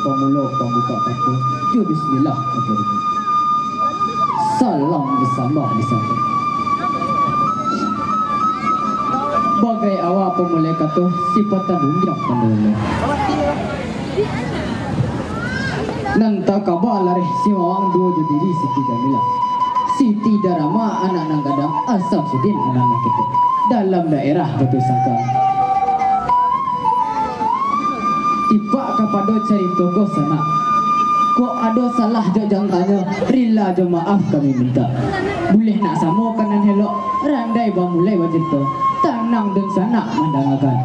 pemulo pembuka kartu. Yo bismillah kabeh. Salam bersama di sana. Bagai awal pemulai kartu sifat tandungjak penulis. Nanta kabalar si mawang dua judiri Siti Jamila, Siti Darama anak nang gadang Asam-Sudin anak kita dalam daerah Batu Sangka. Tiba kepada cari togo sana. Kok ada salah jangan tanya, rila jo maaf kami minta. Boleh nak samo kanan helok, randai bang mulai wajib tu. Tanang dan sana mandangakan.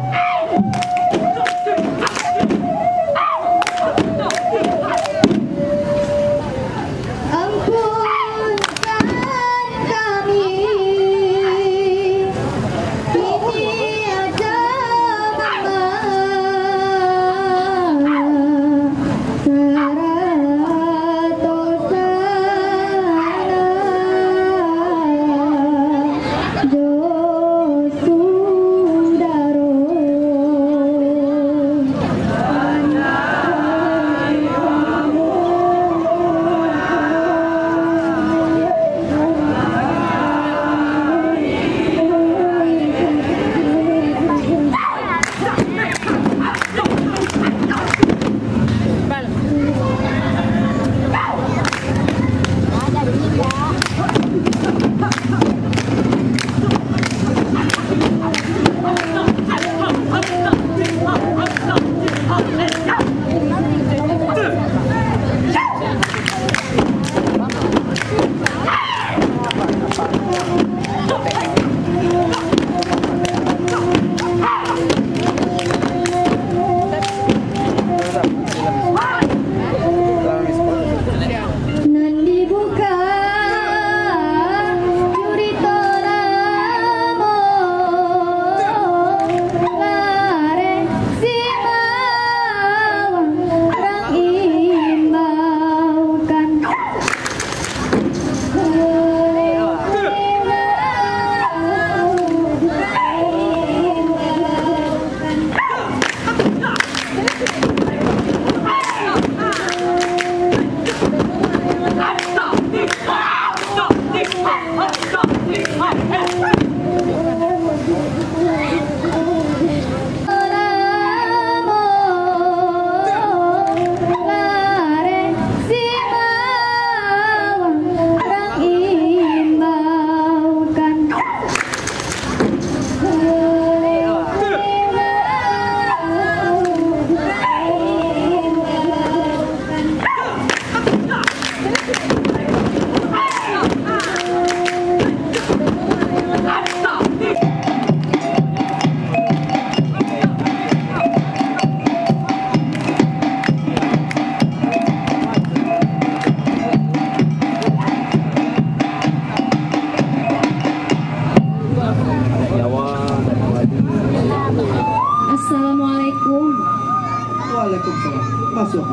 Masuk.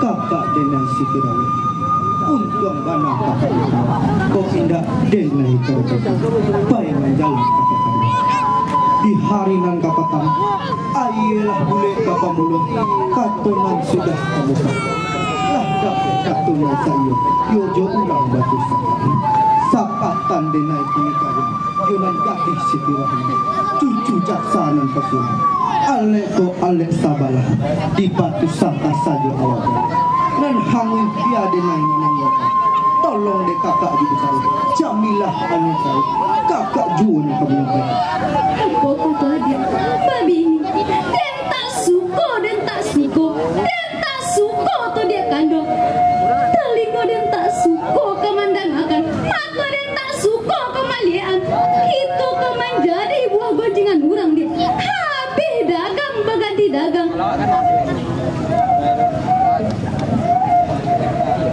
Kakak dengan si Firaun untung banyak kakak kok indah dengan itu bayangan jalan kakak kami di hari nan kakak kami ayolah boleh kakak mulut katunan sudah kamu lah dapat katunan sayo yojo ulang batu sapatan dengan ini kami yunan gadis si Firaun cucu jaksanan pesun aleko alek sabalah di batu sangka saja awal dan hangin dia dengan menangis tolong deh kakak dibesar Jamilah alek saya kakak jual kamu yang baik apa kata dia babi dan tak suka dan tak suka tuh dia kandung telinga dan tak suka kemandangan mata dan tak suka kemalian itu kemanjadi buah bajingan orang dia habis dagang berganti dagang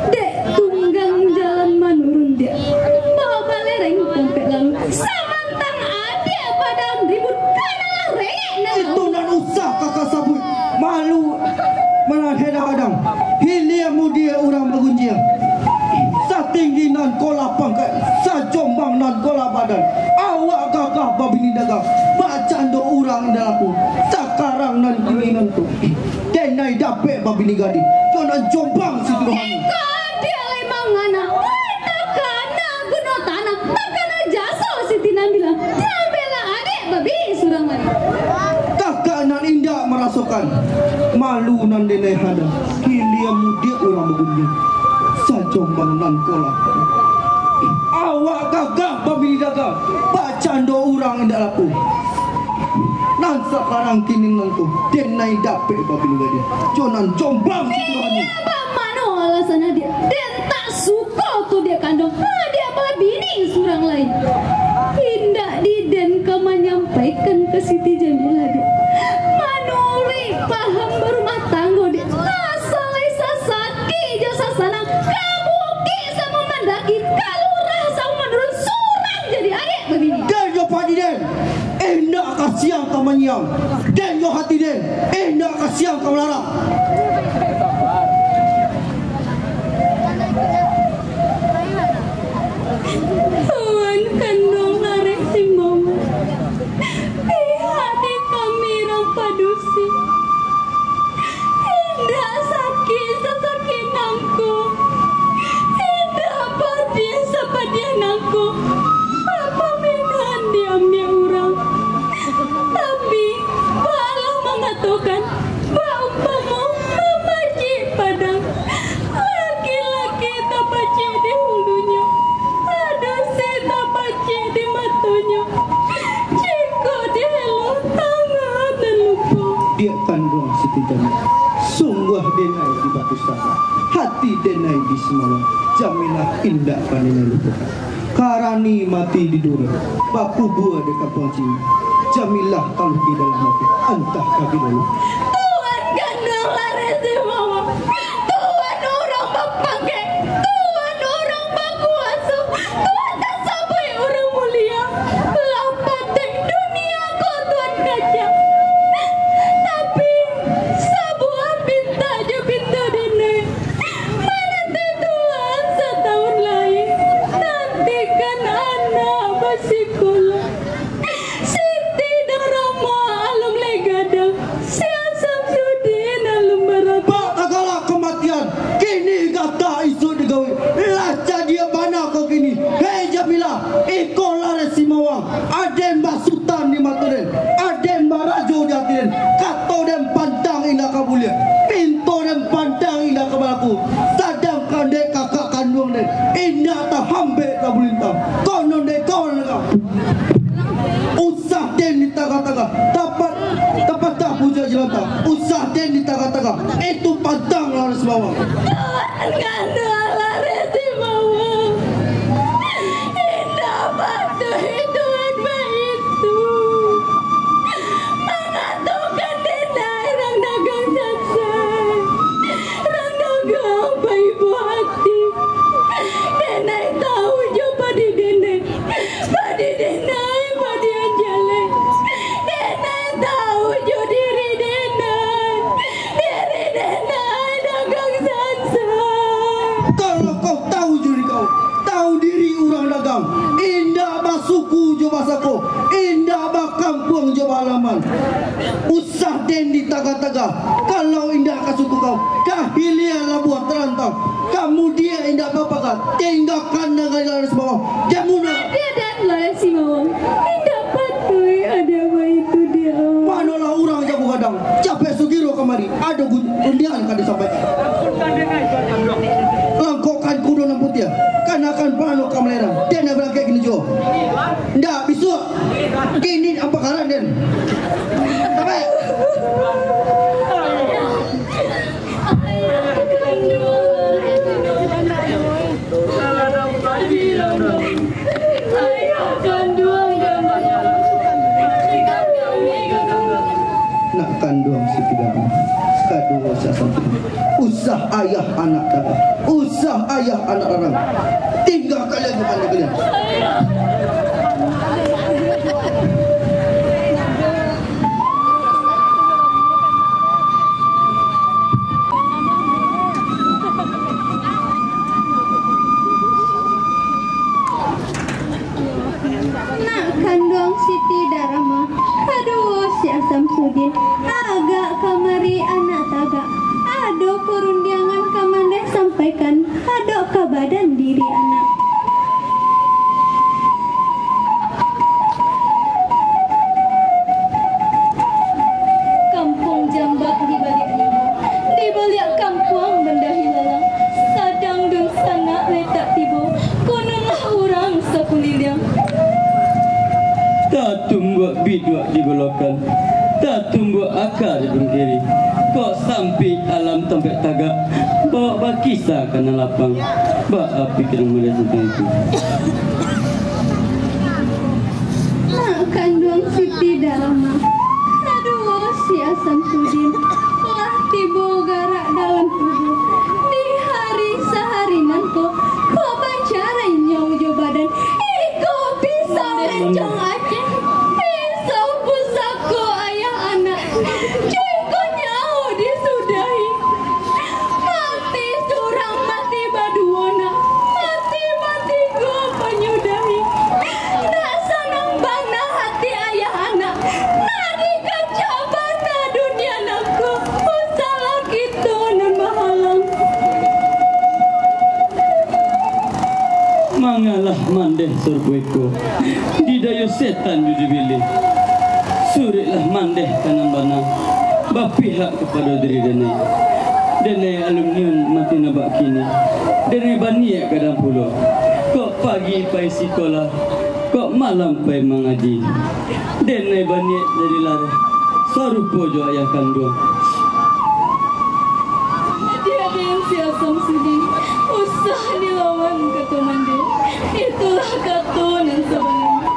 dek tunggang jalan menurun dia bawa balereng sampai lalu samantang ada pada ribut karena reyek itu nan usah kakak sabut malu menan hedang-hedang hiliamu dia orang bergunjing satinggi nan kola pangkat sajombang nan kola badan awak kakak babini dagang bacaan do orang dalam denai dapet babi ni gadi. Jangan jombang si Rohani. Dia lemang anak. Takana guna tanah. Takana jasa Siti Nabila. Dia bela adik babi surangan. Kakak nan indah merasakan malu nan denai hada. Kilia mudia orang begundi. Sajombang nan kolak. Awak gagah babi ni gagah. Bacando orang indah laku. Nan sekarang kini nantu denai dapet babi ni gadi. Jangan jombang si Rohani. Mano alasannya dia. Dia tak suka tuh dia kandung. Dia babi ni surang lain. Tidak diden kau menyampaikan ke Siti Jamila dia. Manuri paham berumah tangga dia. Asalai sasaki jo sasana. Kamu kisah memandaki. Kalau rasa menurut surang jadi adik babi ni. Dan yo padi den. Nak kasihan kau menyam. Dan yo hati den. Nak kasihan kau melarang. Tuan kandung larek si mama. Hati kami rampadusi. Indah sakit sesakit nangku. Indah perdia sepadia nangku. Apa minat diambil orang. Tapi walau mengatakan baupamu memaci padang. Laki-laki tak baci di hulunya. Ada si tak baci di matanya. Jika dia elok tangan dan lupa. Dia kandung Siti Jamila. Sungguh denai di batu sana. Hati denai di semalam. Jamilah indah panina lupakan. Karani mati di duri. Bapu buah di kampung Cina. Jamilah kalau di dalam hati. Entah kaki dulu. Tuhan kandung lari si mama. Tuhan orang berpakai. Tuhan orang berkuasa. Tuhan tak sampai orang mulia. Lapatek dunia kau Tuhan kaca. Tapi sebuah pinta je pinta dene. Mana teh Tuhan setahun lain. Nantikan anak bersikolah. Siti Darama alum legada. Siasam sudin alum berat. Pak tagala kematian. Kini kata isu digawi. Laca dia bana kau kini. Hei Jamila. Iko lares si mawang. Aden basutan di mata den. Aden barajo di hati den. Kato den pandang indah kabulia. Pinto den pandang indah kabalaku. Sadangkan dek kakak kandung den. Indah tak hambe kabulintang. Konon dek kawan dek. Usah den di tengah-tengah. Dapat tak puja jelantah. Usah den di tengah-tengah. Itu pandang lares bawang. Tuhan kandung lari si mama. Indah batu Tuhan itu. Mengatakan denai rang dagang sansai. Rang dagang ibu hati. Denai tahu jo padi denai. Padi denai padi anjale. Denai tahu jo diri denai. Diri denai dagang sansai. Kalau kau tahu diri kau, tahu diri orang dagang, indah basuku jo basaku, indah bakampung jo halaman. Usah den di taga-taga. Kalau indah kasuku kau, kahilia labuah terantau. Kamu dia indah bapakat, tinggalkan dengan laris bawah. Jamuna. Dia dan lari si mama. Indah patui ada apa itu dia. Manalah orang jago kadang. Capek sugiro kemari. Ada undian kan disampaikan. Langkokkan kudo nan putih. Kanakan pano kamelera. Dia nak bilang kayak gini jo. Ndak bisu. Kini apa karan den? Sampai. Nak kandung Siti Darama. Kedua siasat. Usah ayah anak darah. Usah ayah anak darah. Tinggal kalian kepada kalian. Nak kandung Siti Darama. Aduh si Asam Sudin. Agak kamari anak tagak. sampaikan hadok ke badan diri anak. Kampung Jambak di balik kampung benda hilang. Sadang dun sana letak tibo, kononlah orang sakuliliang. Tak tunggu biduak di golokan, tak tunggu akar di kiri. Kok sampai alam tempat tagak, bawa bakisah kena lapang, bak api kena mulai tentang itu. Mak kandung Siti Dharma, aduh si Asam Sudin, lah tibo garak dalam tubuh. Di hari sehari nanko, kok bacarain nyawa jo badan, iko bisa lencong aja, bisa pusako ayah anak, cuy nyawa disudahi, mati surang mati baduona, mati go penyudahi, tak senang bangna hati ayah anak, nari kacabana dunia nakku, usalah kita nan mahalang. Mangalah mandeh surbuiku, didayu setan judi bilih. Suriklah mandeh kanan bana, bapihak kepada diri denai. Denai alumniun mati nabak kini, dari baniak kadang pulau. Kok pagi pai sekolah, kok malam pai mengaji. Denai baniak dari lara, sarupo jo ayah kandung. Dia yang si Asam Sudin, usah dilawan kata mandi. Itulah kata nan sebenarnya.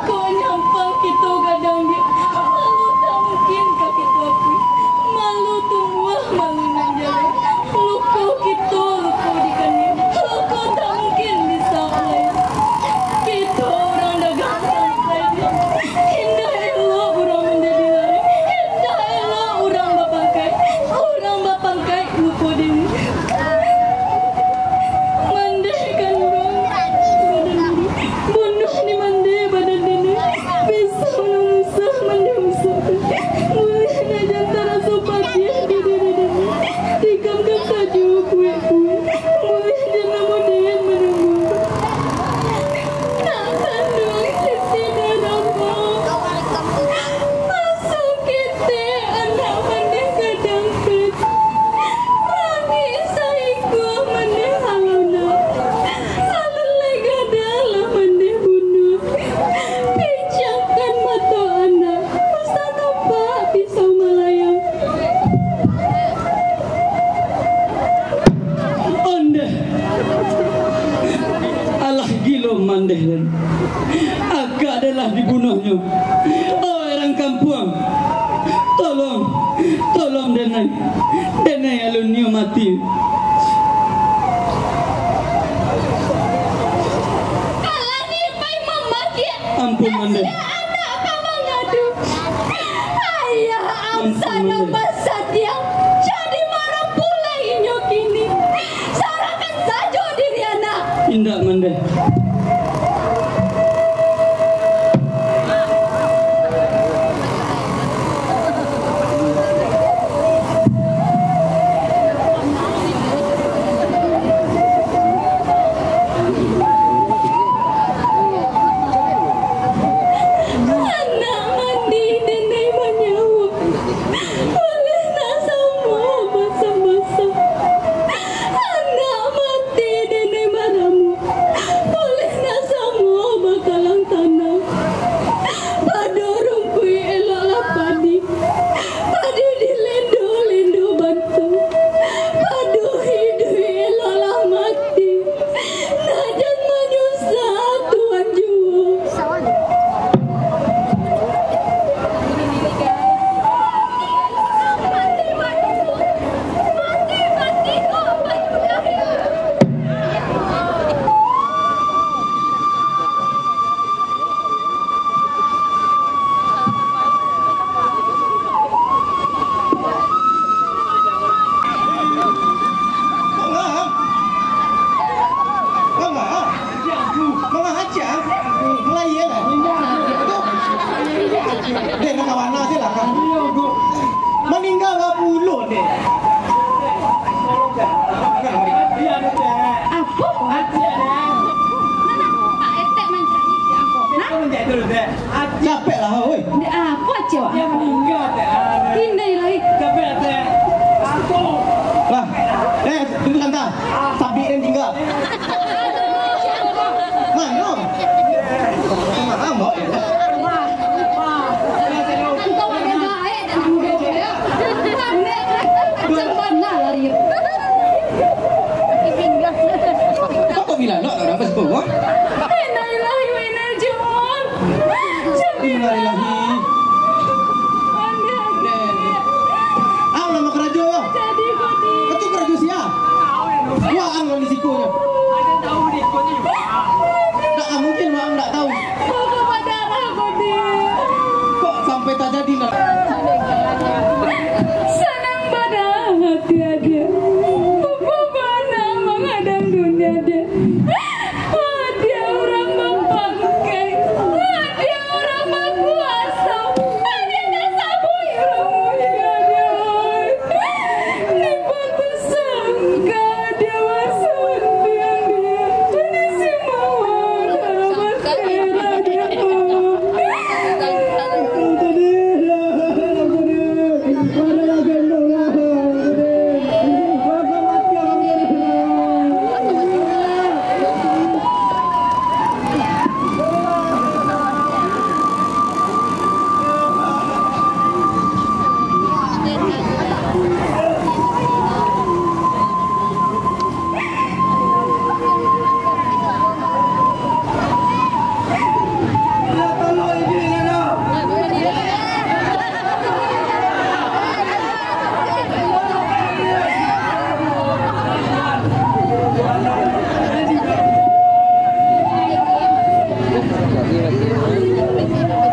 Kau nyampang kita gadang dia, malu tak mungkin kaki tuaku. Malu tumbuh, malu nan jalan. Luka kita, luka di kanin. Luka tak mungkin bisa oleh. Kita orang dagang sampai dia. Indah elok orang menjadi lari. Indah elok orang bapangkai. Orang bapangkai lupa diri. Mandai kandung badan diri. Bunuh ni mandai badan diri. Bisa menusah mandai musuh. Mulai na jantara sopati di diri diri. Tikamkan saja kue-kue. Mulai jana modern menunggu. Nak kandung Siti Dharma. Masuk kita anak mandai kadang ket. Ragi saiku mandai haluna. Halulai gadalah mandai bunuh. Pijamkan mata anak. Usah nampak pisau melayang. Ondeh, alah gilo mandeh dan agak adalah dibunuhnya. Oh orang kampung, tolong denai alunio mati. Kalah ni pai memaki. Ampun mandeh. Anak apa ngadu. Ayah amsana basat yang jadi marah pula inyo kini. Sarahkan saja diri anak. Indah mandeh. Anak mandi denai menyawa. Oleh nak sama basah-basah. Anak mati denai maramu. Oleh babi dan tinggal. Mana? Mana mbak? Kau ada baik dan muda ya. Macam mana lari? Kau bilang nak orang apa sebab? Innalillahi wa inna ilaihi raji'un. Innalillahi. Ang nama kerajo. Jadi kodi. Betul kerajo siap. Wah ang di sikunya. Tak mungkin wah ang tak tahu. Buku darah kodi. Kok sampai tak jadi nak? Senang pada hati ada. Buku banang mengadang dunia dia. Dia orang mempangkai. Dia orang berkuasa. Dia tak sabui orang mulia dia. Dibantu sangka dia wasut biang dia. Ini semua dalam berkira dia.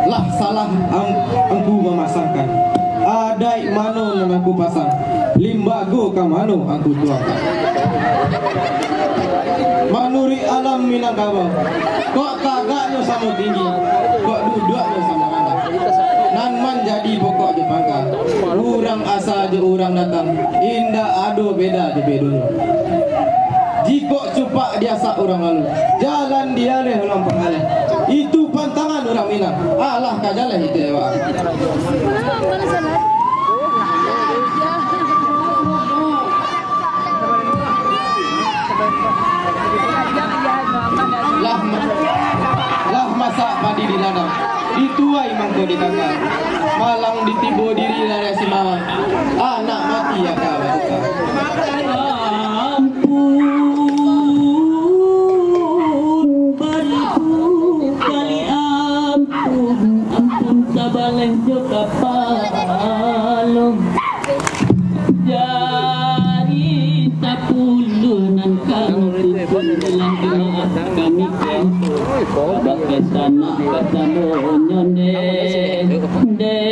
Lah salah angku memasangkan. Adai mano nang aku pasang. Limbago ka mano aku tuangkan. Manuri alam Minangkabau. Kok kagaknya sama tinggi. Kok duduknya sama rendah. Nan man jadi pokok je pangkal. Urang asa je urang datang. Indah ado beda je bedonya. Jika cupak dia sak orang lalu, jalan dia leh orang pengalih. Itu pantangan orang Minang. Alah kajalah itu dewa. Lah masak padi di ladang. Dituai mangko di kakak. Malang ditibo diri dari simawan. Anak mati ya kau. Baleh jo kapalong jari tapulunan kami tulang kemaat kami bagai tanah kata nyonde de